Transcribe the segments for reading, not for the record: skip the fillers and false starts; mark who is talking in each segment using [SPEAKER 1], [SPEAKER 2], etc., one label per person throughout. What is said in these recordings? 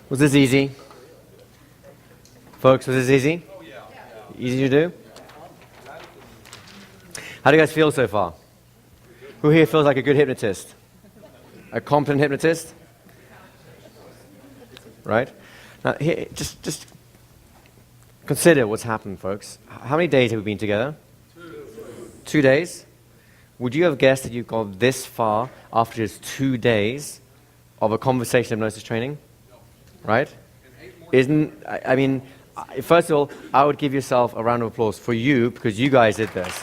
[SPEAKER 1] Was this easy? Folks, was this easy? Easy to do? How do you guys feel so far? Who here feels like a good hypnotist? A competent hypnotist? Right? Now, here, just consider what's happened, folks. How many days have we been together? 2 days? Would you have guessed that you've gone this far after just 2 days of a conversation hypnosis training? Right? I mean, first of all, I would give yourself a round of applause for you because you guys did this.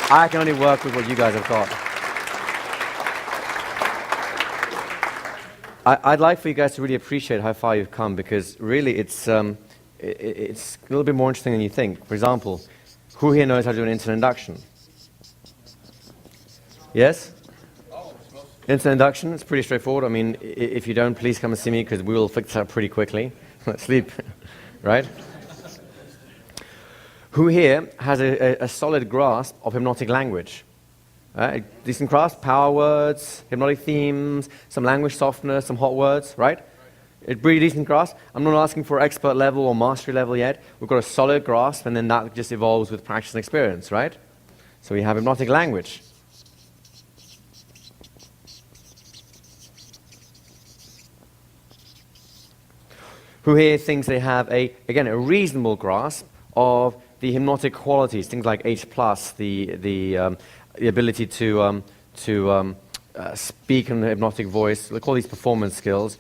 [SPEAKER 1] I can only work with what you guys have got. I'd like for you guys to really appreciate how far you've come because really it's a little bit more interesting than you think. For example, who here knows how to do an instant induction? Yes? Instant induction, it's pretty straightforward. I mean, if you don't, please come and see me because we will fix that pretty quickly. Sleep, right? Who here has a solid grasp of hypnotic language? Decent grasp, power words, hypnotic themes, some language softness, some hot words, right? A pretty decent grasp. I'm not asking for expert level or mastery level yet. We've got a solid grasp and then that just evolves with practice and experience, right? So we have hypnotic language. Who here thinks they have again, a reasonable grasp of the hypnotic qualities, things like H+, the ability to speak in a hypnotic voice, we call these performance skills,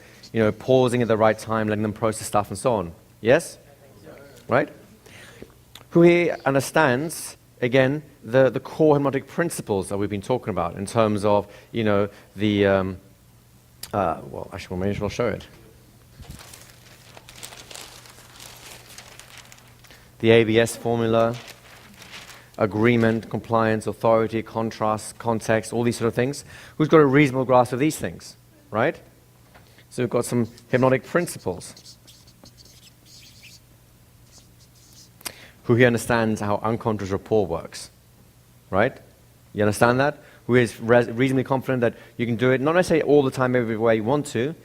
[SPEAKER 1] pausing at the right time, letting them process stuff and so on. Yes? Right? Who here understands, again, the core hypnotic principles that we've been talking about in terms of, well, actually, maybe I'll show it. The ABS formula, agreement, compliance, authority, contrast, context, all these sort of things. Who's got a reasonable grasp of these things, right? So we've got some hypnotic principles. Who here understands how unconscious rapport works, right? You understand that? Who is reasonably confident that you can do it, not necessarily all the time, everywhere you want to,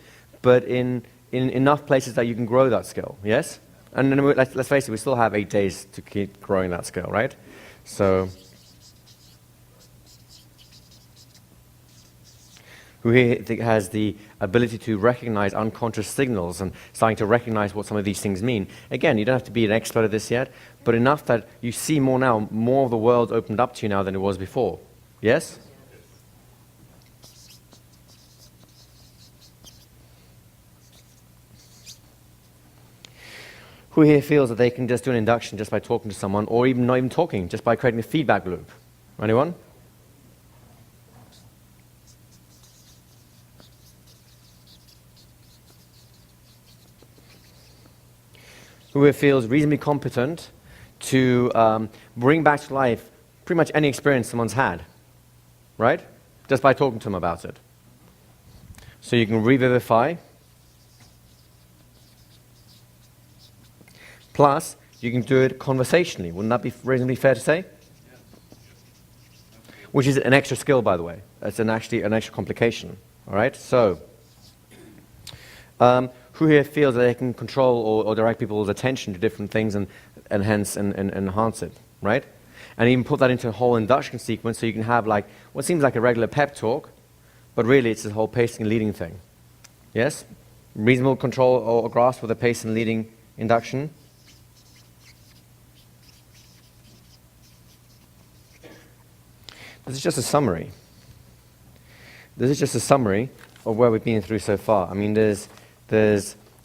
[SPEAKER 1] but in enough places that you can grow that skill, yes? And then let's face it, we still have 8 days to keep growing that skill, right? So, who here has the ability to recognize unconscious signals and starting to recognize what some of these things mean? Again, you don't have to be an expert at this yet, but enough that you see more now, more of the world opened up to you now than it was before. Yes? Who here feels that they can just do an induction just by talking to someone, or even not even talking, just by creating a feedback loop? Anyone? Who here feels reasonably competent to bring back to life pretty much any experience someone's had, right? Just by talking to them about it. So you can revivify. Plus, you can do it conversationally. Wouldn't that be reasonably fair to say? Which is an extra skill, by the way. It's actually an extra complication. All right? So, who here feels that they can control or direct people's attention to different things and hence enhance it, right? And even put that into a whole induction sequence so you can have like what seems like a regular pep talk, but really it's the whole pacing and leading thing. Yes? Reasonable control or grasp of the pace and leading induction. This is just a summary. This is just a summary of where we've been through so far. I mean, there's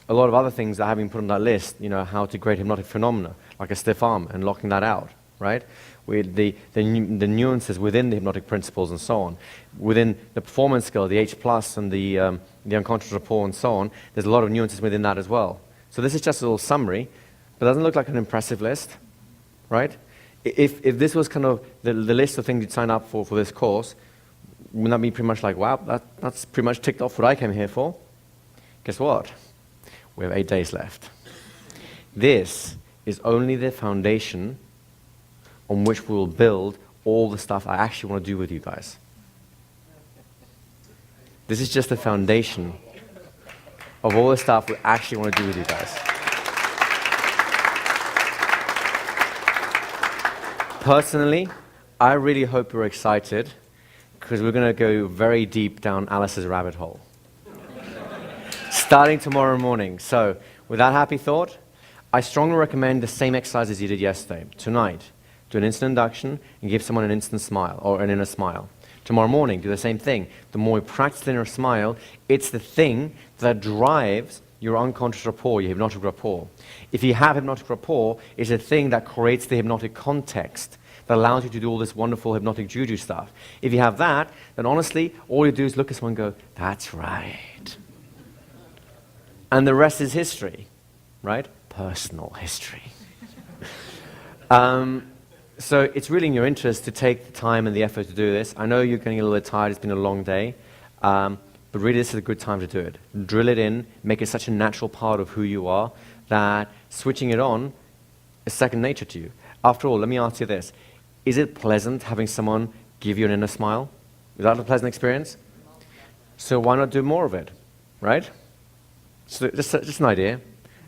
[SPEAKER 1] a lot of other things that have been put on that list, how to create hypnotic phenomena, like a stiff arm and locking that out, right? With the nuances within the hypnotic principles and so on. Within the performance skill, the H+, and the unconscious rapport and so on, there's a lot of nuances within that as well. So this is just a little summary, but it doesn't look like an impressive list, right? If this was kind of the list of things you'd sign up for this course, wouldn't that be pretty much like, wow, that's pretty much ticked off what I came here for? Guess what? We have 8 days left. This is only the foundation on which we will build all the stuff I actually want to do with you guys. This is just the foundation. of all the stuff we actually want to do with you guys. Personally, I really hope you're excited, because we're going to go very deep down Alice's rabbit hole. Starting tomorrow morning. So, with that happy thought, I strongly recommend the same exercise as you did yesterday. Tonight, do an instant induction and give someone an instant smile, or an inner smile. Tomorrow morning, do the same thing. The more you practice the inner smile, it's the thing that drives your unconscious rapport, your hypnotic rapport. If you have hypnotic rapport, it's a thing that creates the hypnotic context that allows you to do all this wonderful hypnotic juju stuff. If you have that, then honestly, all you do is look at someone and go, that's right. And the rest is history, right? Personal history. So it's really in your interest to take the time and the effort to do this. I know you're getting a little bit tired, it's been a long day, but really this is a good time to do it. Drill it in, make it such a natural part of who you are that switching it on is second nature to you. After all, let me ask you this. Is it pleasant having someone give you an inner smile? Is that a pleasant experience? So why not do more of it, right? So just an idea,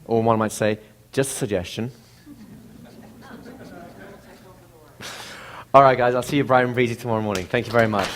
[SPEAKER 1] or one might say, just a suggestion. All right, guys, I'll see you bright and breezy tomorrow morning. Thank you very much.